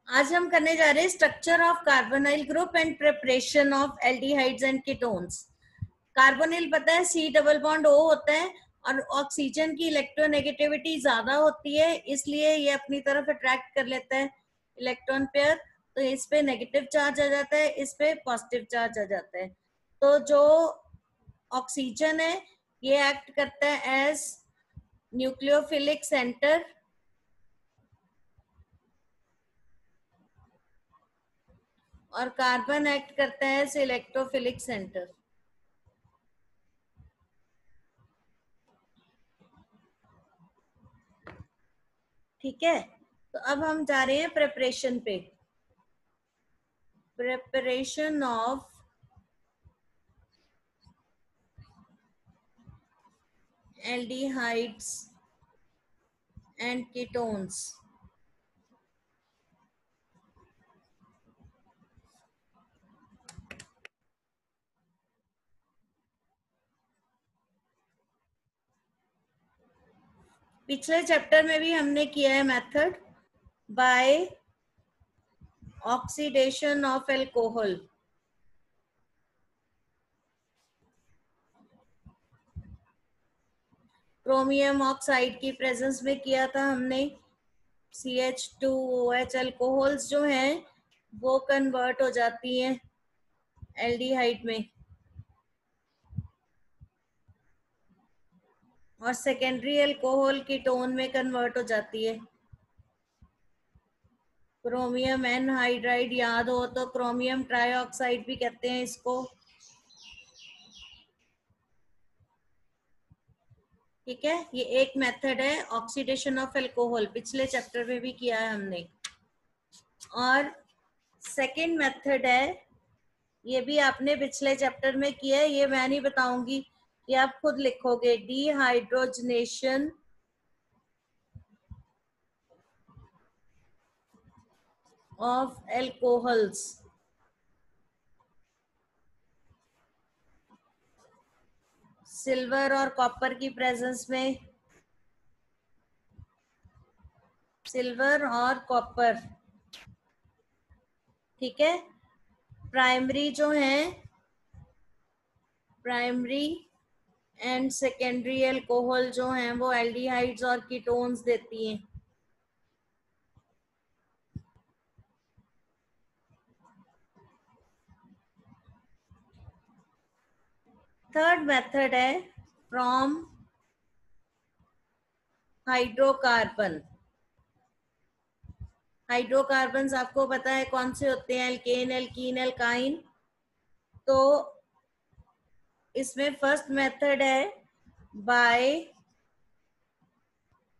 आज हम करने जा रहे हैं structure of carbonyl group and preparation of aldehydes and ketones. Carbonyl पता है सी डबल बॉन्ड ओ होता है और ऑक्सीजन की इलेक्ट्रोनेगेटिविटी ज्यादा होती है, इसलिए ये अपनी तरफ अट्रैक्ट कर लेता है इलेक्ट्रॉन पेयर। तो इस पे नेगेटिव चार्ज आ जाता है, इस पे पॉजिटिव चार्ज आ जाता है। तो जो ऑक्सीजन है ये एक्ट करता है एज न्यूक्लियोफिलिक सेंटर और कार्बन एक्ट करता है एज इलेक्ट्रोफिलिक सेंटर। ठीक है, तो अब हम जा रहे हैं प्रिपरेशन पे। Preparation of aldehydes and ketones. पिछले चैप्टर में भी हमने किया है method by oxidation of alcohol. Chromium oxide की प्रेजेंस में किया था हमने। CH2OH अल्कोहल्स जो हैं वो कन्वर्ट हो जाती हैं एल्डिहाइड में और सेकेंडरी अल्कोहल कीटोन में कन्वर्ट हो जाती है। क्रोमियम एनहाइड्राइड याद हो तो क्रोमियम ट्राइऑक्साइड भी कहते हैं इसको। ठीक है, ये एक मेथड है ऑक्सीडेशन ऑफ अल्कोहल, पिछले चैप्टर में भी किया है हमने। और सेकंड मेथड है, ये भी आपने पिछले चैप्टर में किया है, ये मैं नहीं बताऊंगी, ये आप खुद लिखोगे। Dehydrogenation of alcohols. सिल्वर और कॉपर की प्रेजेंस में, सिल्वर और कॉपर। ठीक है, प्राइमरी जो है, प्राइमरी एंड सेकेंडरी अल्कोहल जो हैं वो एल्डिहाइड्स और कीटोन्स देती हैं। थर्ड मेथड है फ्रॉम हाइड्रोकार्बन। हाइड्रोकार्बन्स आपको पता है कौन से होते हैं, एल्केन, एल्कीन, एल्काइन। तो इसमें फर्स्ट मेथड है बाय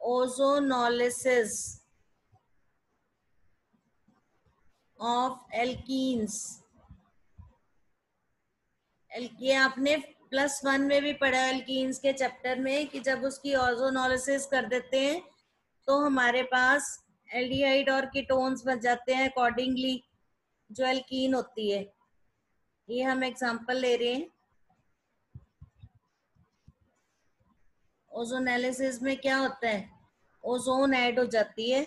ओजोनोलिसिस ऑफ एल्कीन्स। ये आपने +1 में भी पढ़ा एल्कीन्स के चैप्टर में कि जब उसकी ओजोनोलिसिस कर देते हैं तो हमारे पास एल्डिहाइड और कीटोन्स बन जाते हैं अकॉर्डिंगली, जो एल्कीन होती है। ये हम एग्जांपल ले रहे हैं। ओजोनोलिसिस में क्या होता है, ओजोन ऐड हो जाती है।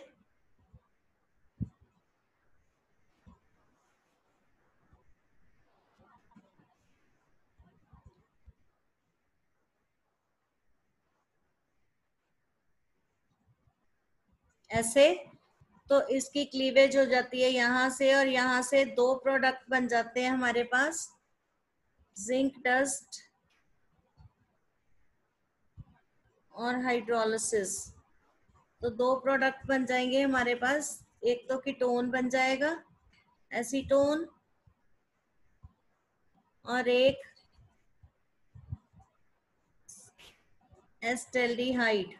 ऐसे तो इसकी क्लीवेज हो जाती है यहाँ से, और यहाँ से दो प्रोडक्ट बन जाते हैं हमारे पास, जिंक डस्ट और हाइड्रोलिसिस। तो दो प्रोडक्ट बन जाएंगे हमारे पास, एक तो कीटोन बन जाएगा एसीटोन, और एक एस्टेल्डिहाइड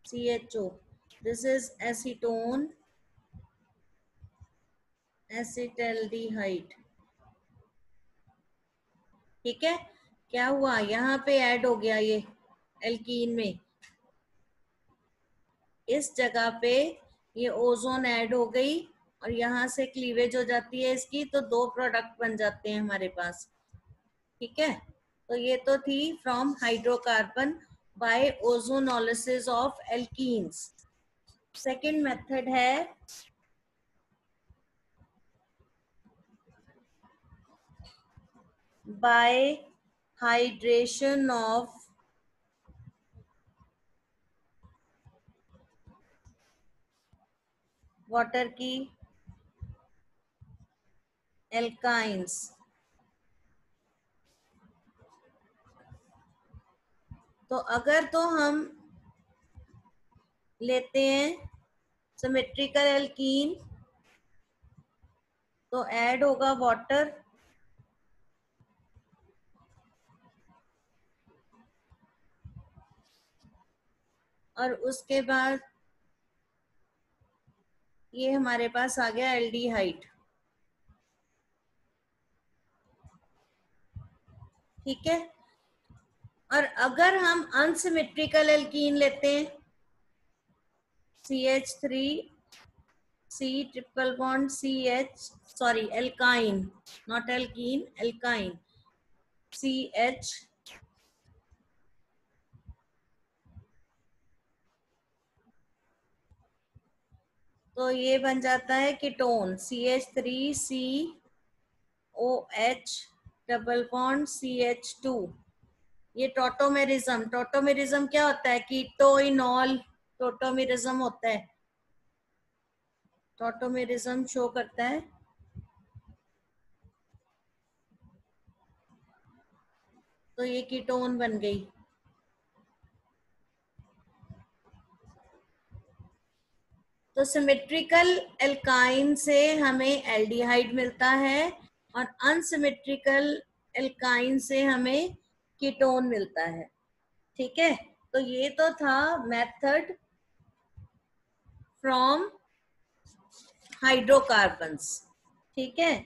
CHO। This is acetone, acetaldehyde. ठीक है, क्या हुआ, यहाँ पे ऐड हो गया ये एल्कीन में, इस जगह पे ये ओजोन ऐड हो गई और यहाँ से क्लीवेज हो जाती है इसकी, तो दो प्रोडक्ट बन जाते हैं हमारे पास। ठीक है, तो ये तो थी from hydrocarbon by ozonolysis of alkenes. Second method है बाय हाइड्रेशन ऑफ वाटर की एल्काइंस। तो अगर तो हम लेते हैं सिमेट्रिकल एल्कीन तो ऐड होगा वाटर, और उसके बाद ये हमारे पास आ गया एल्डिहाइड। ठीक है। और अगर हम अनसिमेट्रिकल एल्कीन लेते हैं CH3 C triple bond CH, sorry alkyne, not alkene, alkyne CH, तो ये बन जाता है ketone CH3COH double bond CH2। ये टोटोमेरिज्म, टोटोमेरिज्म क्या होता है? कीटोइनॉल टोटोमेरिज्म होता है। टोटोमेरिज्म शो करता है। तो ये कीटोन बन गई। तो सिमेट्रिकल एल्काइन से हमें एल्डिहाइड मिलता है और अनसिमेट्रिकल एल्काइन से हमें कीटोन मिलता है। ठीक है। तो ये तो था मेथड फ्रॉम हाइड्रोकार्बन्स। ठीक है।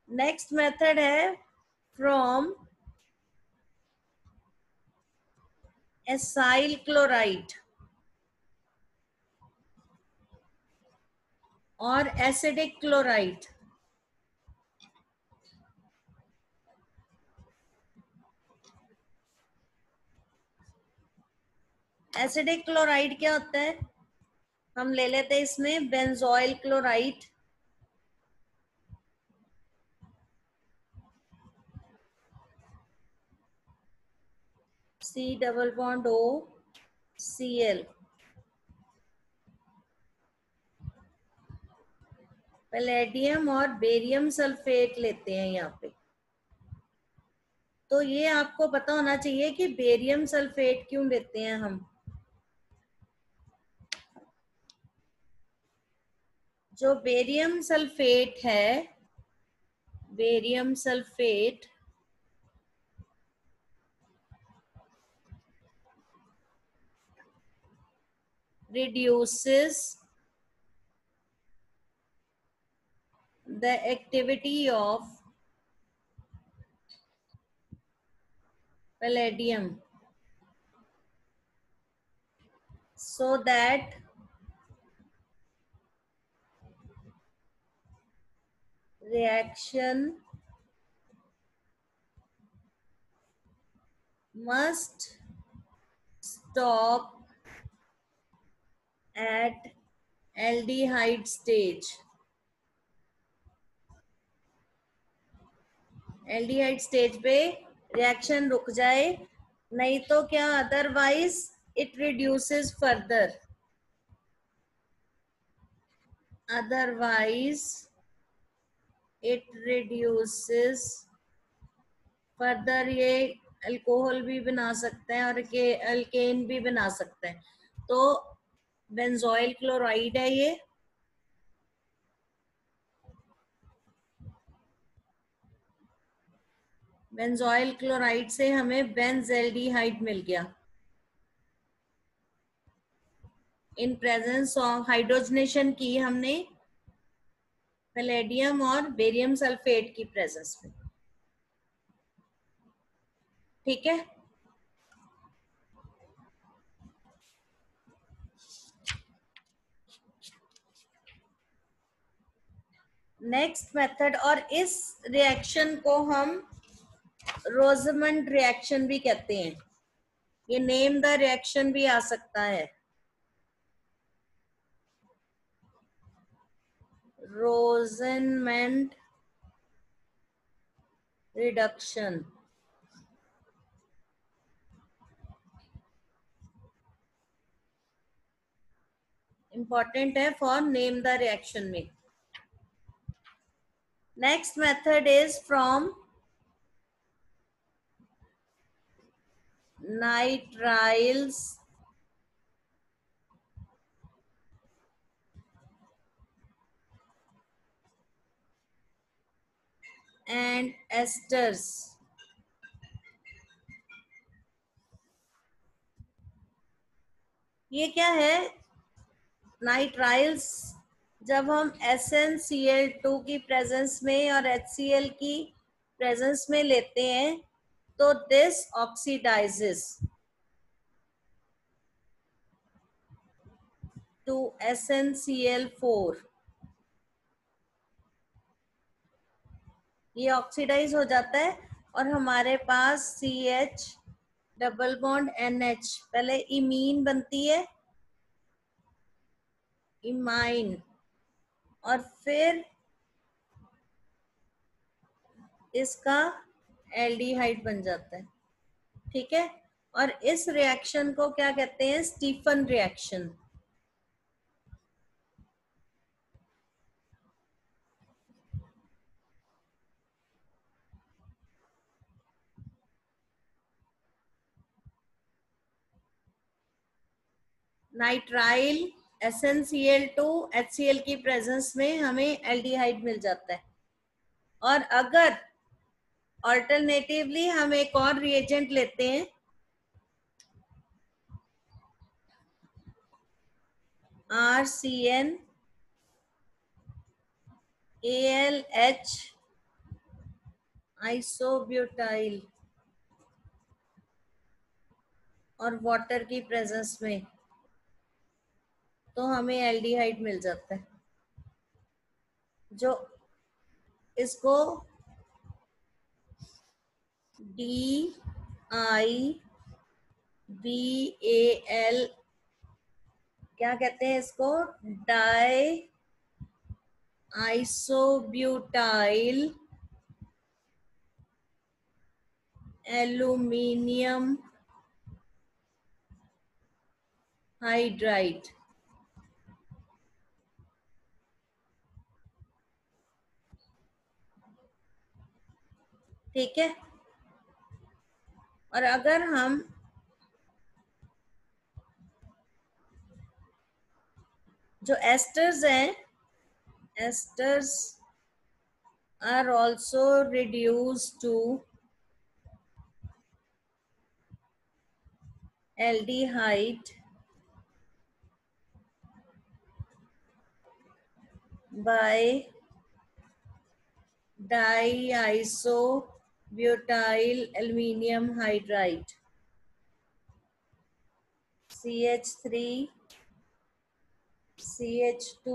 नेक्स्ट मेथड है फ्रॉम एसाइल क्लोराइड और एसिडिक क्लोराइड। एसिडिक क्लोराइड क्या होता है? हम ले लेते हैं इसमें benzoyl chloride, C double bond O Cl, palladium और बेरियम सल्फेट लेते हैं यहाँ पे। तो ये आपको पता होना चाहिए कि बेरियम सल्फेट क्यों लेते हैं हम। जो बेरियम सल्फेट है, barium sulphate reduces the activity of palladium so that reaction must stop at aldehyde stage। Aldehyde stage पे रिएक्शन रुक जाए, नहीं तो क्या, otherwise it reduces further, otherwise it reduces further. ये अल्कोहल भी बना सकते हैं और अल्केन भी बना सकते हैं। तो बेंजोइल क्लोराइड है ये। बेंजोइल क्लोराइड से हमें बेंजेल्डिहाइड मिल गया इन प्रेजेंस ऑफ, हाइड्रोजनेशन की हमने पैलेडियम और बेरियम सल्फेट की प्रेजेंस में। ठीक है। नेक्स्ट मेथड, और इस रिएक्शन को हम रोजमंड रिएक्शन भी कहते हैं। ये नेम द रिएक्शन भी आ सकता है। रोजेनमेंट रिडक्शन इंपॉर्टेंट है फॉर नेम द रिएक्शन में. Next method is from nitriles and esters. ये क्या है? नाइट्राइल्स जब हम SnCl2 की प्रेजेंस में और HCl की प्रेजेंस में लेते हैं तो दिस ऑक्सीडाइजेस टू SnCl4. ये ऑक्सीडाइज हो जाता है और हमारे पास CH डबल बॉन्ड NH, पहले इमीन बनती है, इमाइन, और फिर इसका एल्डिहाइड बन जाता है. ठीक है, और इस रिएक्शन को क्या कहते हैं? Stephen reaction. Nitrile SnCl2 HCl की प्रेजेंस में हमें एल्डिहाइड मिल जाता है. और अगर ऑल्टरनेटिवली हम एक और रिएजेंट लेते हैं, RCN ALH आइसोब्यूटाइल और वाटर की प्रेजेंस में, तो हमें एल्डिहाइड मिल जाता है. जो इसको DIBAL क्या कहते हैं? इसको डाई आइसोब्यूटाइल एल्यूमिनियम हाइड्राइड. ठीक है, और अगर हम जो एस्टर्स हैं, esters are also reduced to aldehyde by diisobutyl aluminium hydride CH3 CH2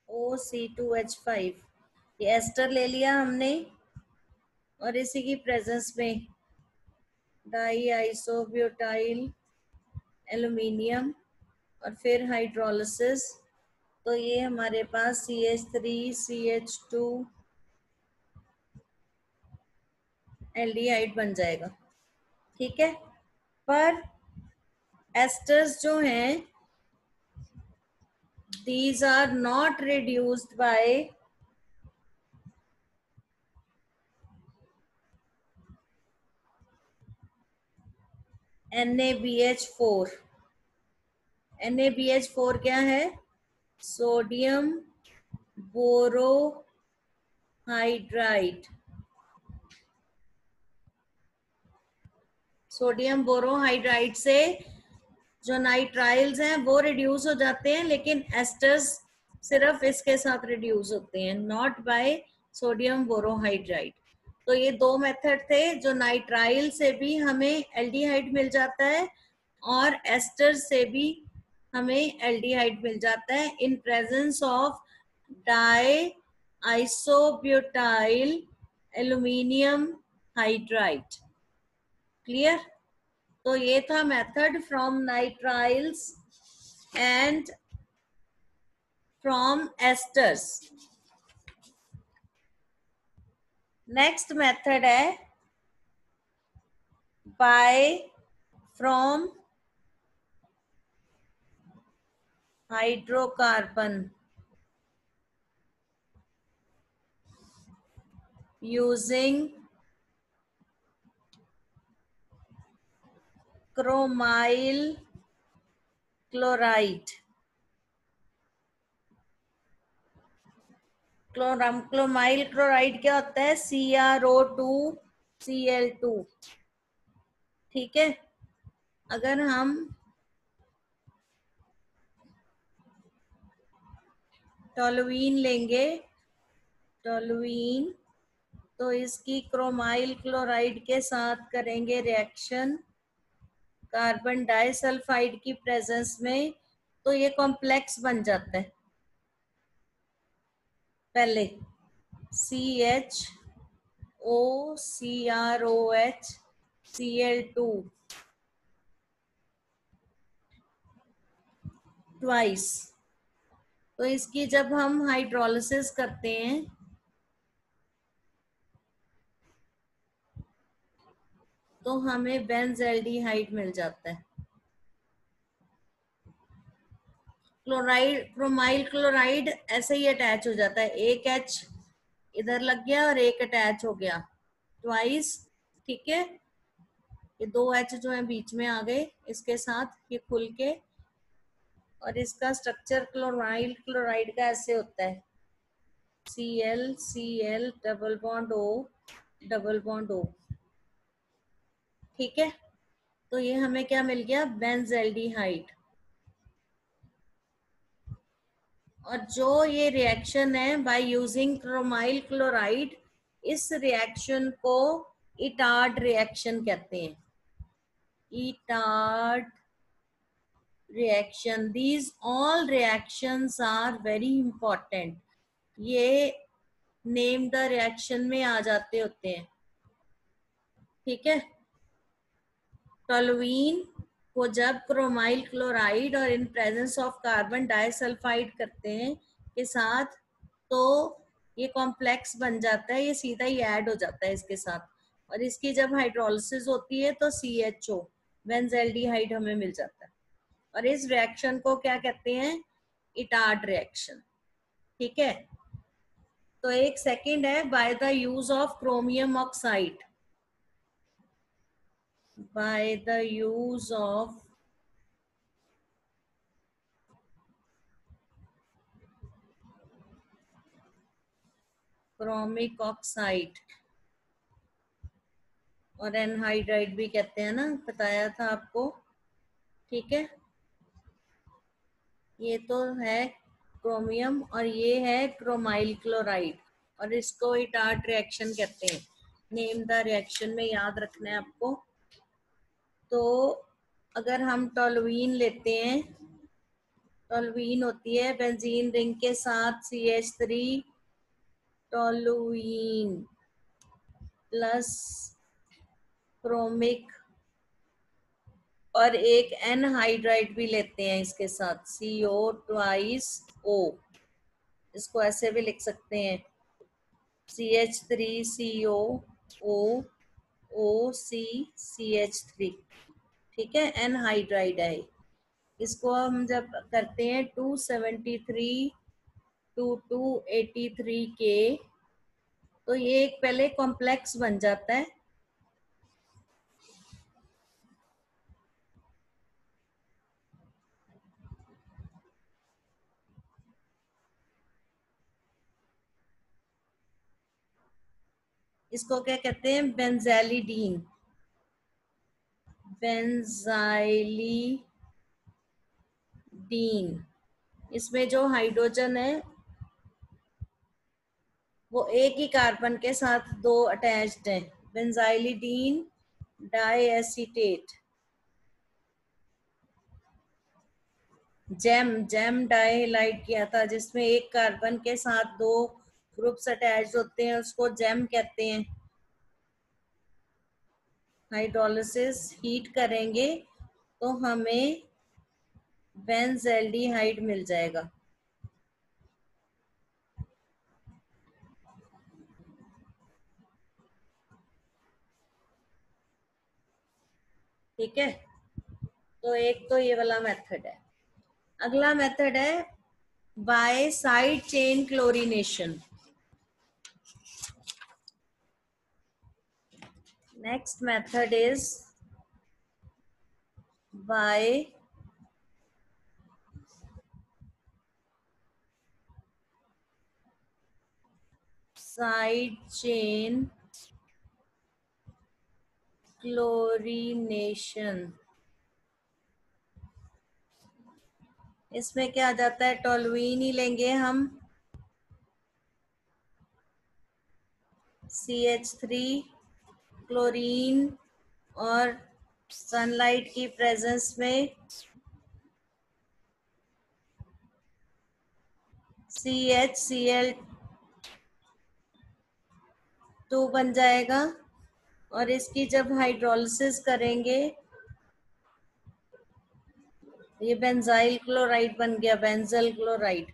OC2H5. ये एस्टर ले लिया हमने और इसी की प्रेजेंस में डाई आइसोब्यूटाइल एल्यूमिनियम और फिर हाइड्रोलिसिस, तो ये हमारे पास CH3 CH2 एल्डिहाइड बन जाएगा. ठीक है, पर एस्टर्स जो हैं, these are not reduced by NaBH4. NaBH4 क्या है? Sodium borohydride. सोडियम बोरोहाइड्राइड से जो नाइट्राइल्स हैं वो रिड्यूस हो जाते हैं, लेकिन एस्टर्स सिर्फ इसके साथ रिड्यूस होते हैं, नॉट बाय सोडियम बोरोहाइड्राइड. तो ये दो मेथड थे. जो नाइट्राइल से भी हमें एल्डिहाइड मिल जाता है और एस्टर से भी हमें एल्डिहाइड मिल जाता है in presence of di isobutyl aluminium hydride. Clear? तो ये था method from nitriles and from esters. Next method है by from hydrocarbon using chromyl chloride. Chromyl chloride क्या होता है? CrO2Cl2। ठीक है, अगर हम टोलुईन लेंगे, टोलुईन, तो इसकी क्रोमाइल क्लोराइड के साथ करेंगे रिएक्शन कार्बन डाइसल्फाइड की प्रेजेंस में, तो ये कॉम्प्लेक्स बन जाता है। पहले CHO CrOH Cl2 ट्वाइस। तो इसकी जब हम हाइड्रोलिसिस करते हैं तो हमें बेंजल्डिहाइड मिल जाता है। क्लोराइड, क्रोमाइल क्लोराइड ऐसे ही अटैच हो जाता है, एक H इधर लग गया और एक अटैच हो गया ट्वाइस। ठीक है, ये दो H जो है बीच में आ गए, इसके साथ ये खुल के, और इसका स्ट्रक्चर क्लोराइल क्लोराइड का ऐसे होता है, Cl डबल बॉन्ड O। ठीक है, तो ये हमें क्या मिल गया? बेंजल्डिहाइड। और जो ये रिएक्शन है बाय यूजिंग क्रोमाइल क्लोराइड, इस रिएक्शन को इटार्ड रिएक्शन कहते हैं। Etard reaction, these all reactions are very important. ये नेम द रिएक्शन में आ जाते होते हैं। ठीक है, टोलुईन को जब क्रोमाइल क्लोराइड और इन प्रेजेंस ऑफ कार्बन डाइसल्फाइड करते हैं के साथ, तो ये कॉम्प्लेक्स बन जाता है, ये सीधा ही ऐड हो जाता है इसके साथ, और इसकी जब हाइड्रोलिसिस होती है तो CHO बेंजल्डिहाइड हमें मिल जाता है। और इस रिएक्शन को क्या कहते हैं? Etard reaction. ठीक है, तो एक सेकंड है by the use of chromium oxide. By the use of chromic oxide, और एनहाइड्राइड भी कहते हैं ना, बताया था आपको। ठीक है, ये तो है क्रोमियम और ये है क्रोमाइल क्लोराइड, और इसको इटार्ड रिएक्शन कहते हैं। नेम द रिएक्शन में याद रखना है आपको। तो अगर हम टोलुईन लेते हैं, टोलुईन होती है बेंजीन रिंग के साथ CH3 टोलुईन प्लस क्रोमिक, और एक एनहाइड्राइड भी लेते हैं इसके साथ CO ट्वाइस O। इसको ऐसे भी लिख सकते हैं CH3CO OC ठीक है, एनहाइड्राइड है। इसको हम जब करते हैं 273 to 283 के, तो ये एक पहले कॉम्प्लेक्स बन जाता है। इसको क्या कहते हैं? बेंजाइलिडीन। बेंजाइलिडीन, इसमें जो हाइड्रोजन है वो एक ही कार्बन के साथ दो अटैच्ड है। बेंजाइलिडीन डाइएसीटेट, जेम डाइलाइट किया था, जिसमें एक कार्बन के साथ दो ग्रुप्स अटैच होते हैं, उसको जेम कहते हैं। हाइड्रोलिसिस हीट करेंगे तो हमें बेंजल्डिहाइड मिल जाएगा। ठीक है, तो एक तो ये वाला मेथड है। अगला मेथड है by side chain chlorination. Next method is by side chain chlorination. इसमें क्या आ जाता है, टोलुइन ही लेंगे हम, CH3 क्लोरीन और सनलाइट की प्रेजेंस में CHCl2 बन जाएगा। और इसकी जब हाइड्रोलिसिस करेंगे, ये बेंजाइल क्लोराइड बन गया, बेंजल क्लोराइड।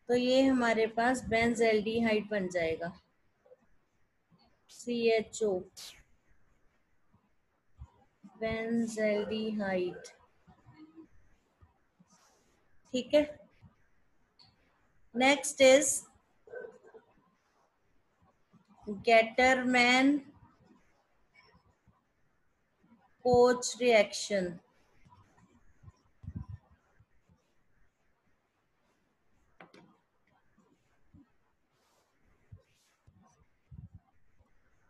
तो ये हमारे पास बेंजल्डिहाइड बन जाएगा, CHO, बेंजल्डिहाइड। ठीक है, next is Gattermann coach reaction.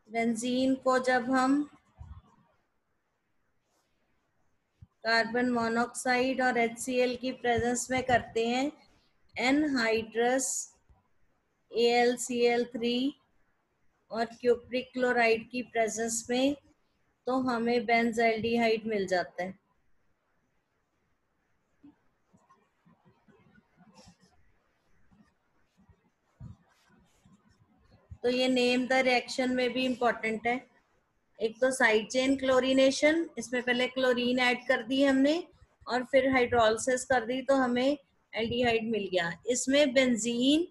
Benzene को जब हम कार्बन मोनोऑक्साइड और HCl की प्रेजेंस में करते हैं, एनहाइड्रस AlCl3 और क्यूप्रिक क्लोराइड की प्रेजेंस में, तो हमें बेंजल्डिहाइड मिल जाता है। तो ये नेम द रिएक्शन में भी इंपॉर्टेंट है। एक तो साइड चेन क्लोरीनेशन, इसमें पहले क्लोरीन ऐड कर दी हमने और फिर हाइड्रोलिसिस कर दी तो हमें एल्डिहाइड मिल गया। इसमें बेंजीन,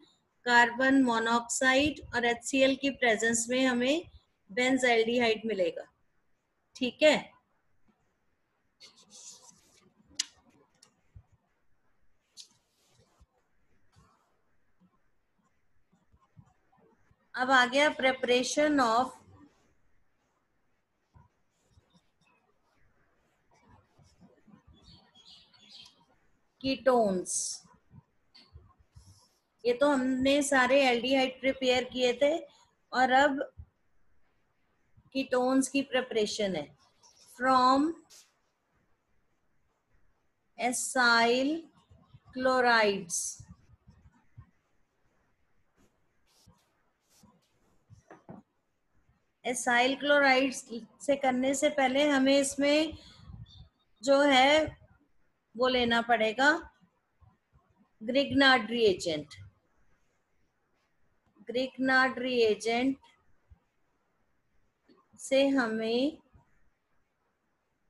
कार्बन मोनोऑक्साइड और HCl की प्रेजेंस में हमें बेंजल्डिहाइड मिलेगा। ठीक है, अब आ गया प्रिपरेशन ऑफ कीटोन्स। ये तो हमने सारे एल्डिहाइड प्रिपेयर किए थे और अब कीटोन्स की प्रिपरेशन है। From acyl chlorides, acyl chlorides से करने से पहले हमें इसमें जो है वो लेना पड़ेगा ग्रिग्नार्ड रिएजेंट। ग्रिग्नार्ड रिएजेंट से हमें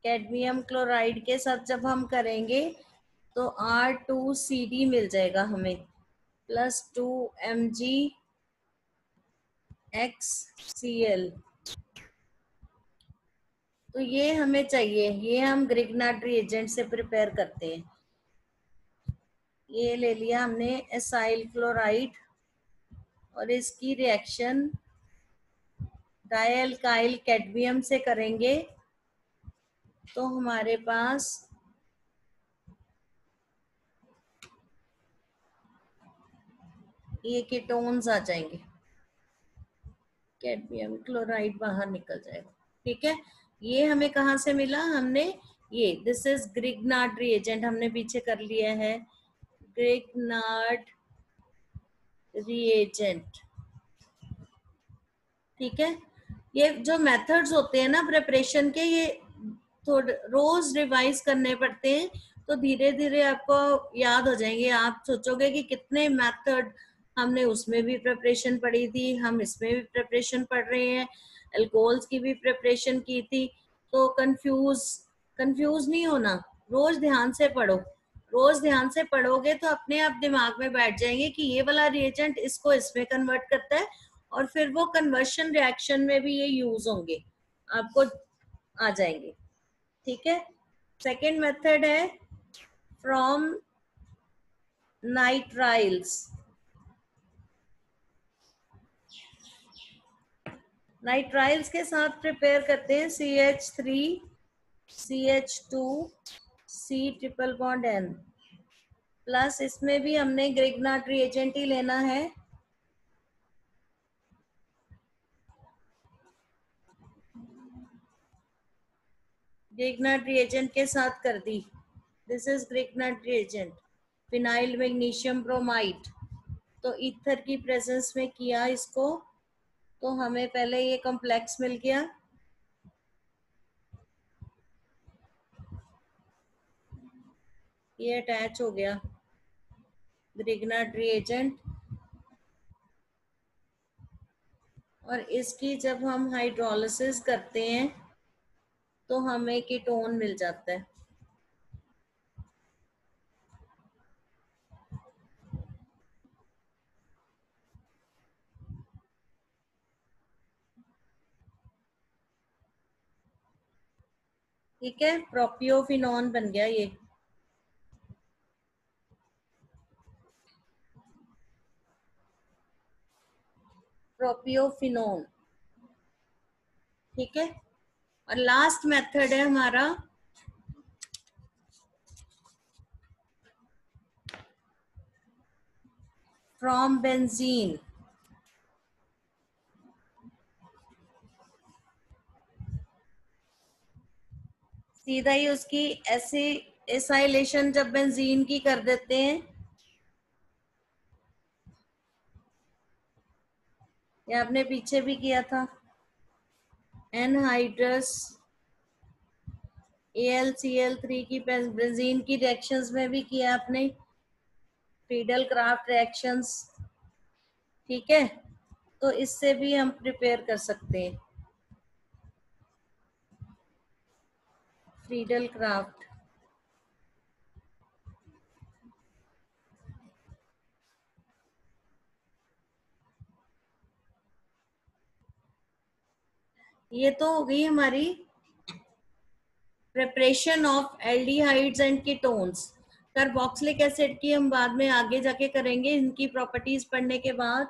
कैडमियम क्लोराइड के साथ जब हम करेंगे तो R2CD मिल जाएगा हमें, +2Mg(HCl). तो ये हमें चाहिए, ये हम ग्रिग्नार्ड रिएजेंट से प्रिपेयर करते हैं। ये ले लिया हमने एसाइल क्लोराइड और इसकी रिएक्शन डायल्काइल कैडमियम से करेंगे तो हमारे पास ये कीटोन्स आ जाएंगे, कैडमियम क्लोराइड बाहर निकल जाएगा। ठीक है, ये हमें कहाँ से मिला, हमने ये दिस इज ग्रिग्नार्ड रिएजेंट हमने पीछे कर लिया है, ग्रिग्नार्ड रिएजेंट। ठीक है, ये जो मेथड्स होते हैं ना प्रिपरेशन के, ये थोड़े रोज रिवाइज करने पड़ते हैं तो धीरे धीरे आपको याद हो जाएंगे। आप सोचोगे कि कितने मेथड हमने उसमें भी प्रिपरेशन पढ़ी थी, हम इसमें भी प्रिपरेशन पढ़ रहे हैं, अल्कोहल्स की भी प्रिपरेशन की थी। तो कंफ्यूज नहीं होना, रोज ध्यान से पढ़ो। रोज ध्यान से पढ़ोगे तो अपने आप दिमाग में बैठ जाएंगे कि ये वाला रिएजेंट इसको इसमें कन्वर्ट करता है, और फिर वो कन्वर्शन रिएक्शन में भी ये यूज होंगे, आपको आ जाएंगे। ठीक है। सेकेंड मेथड है फ्रॉम नाइट्राइल्स। नाइट्राइल्स के साथ प्रिपेयर करते हैं CH3 CH2 C triple bond N plus, इसमें भी हमने ग्रिग्नार्ड रिएजेंट ही लेना है। ग्रिग्नार्ड रिएजेंट के साथ कर दी, this is Grignard reagent, phenyl magnesium bromide. तो ईथर की प्रेजेंस में किया इसको, तो हमें पहले ये कॉम्प्लेक्स मिल गया, ये अटैच हो गया ग्रिग्नार्ड रिएजेंट, और इसकी जब हम हाइड्रोलिसिस करते हैं तो हमें कीटोन मिल जाता है। ठीक है, प्रोपियोफिनॉन बन गया ये। प्रोपियोफिनोन। ठीक है। और लास्ट मेथड है हमारा फ्रॉम बेंजीन। सीधा ही उसकी ऐसी एसाइलेशन जब बेंजीन की कर देते हैं, ये आपने पीछे भी किया था, एनहाइड्रस AlCl3 की बेंजीन की रिएक्शंस में भी किया आपने, फ्रीडल क्राफ्ट रिएक्शंस। ठीक है, तो इससे भी हम प्रिपेयर कर सकते हैं फ्रीडल क्राफ्ट। ये तो हो गई हमारी preparation of aldehydes and ketones. Carboxylic acid की हम बाद में आगे जाके करेंगे, इनकी प्रॉपर्टीज पढ़ने के बाद।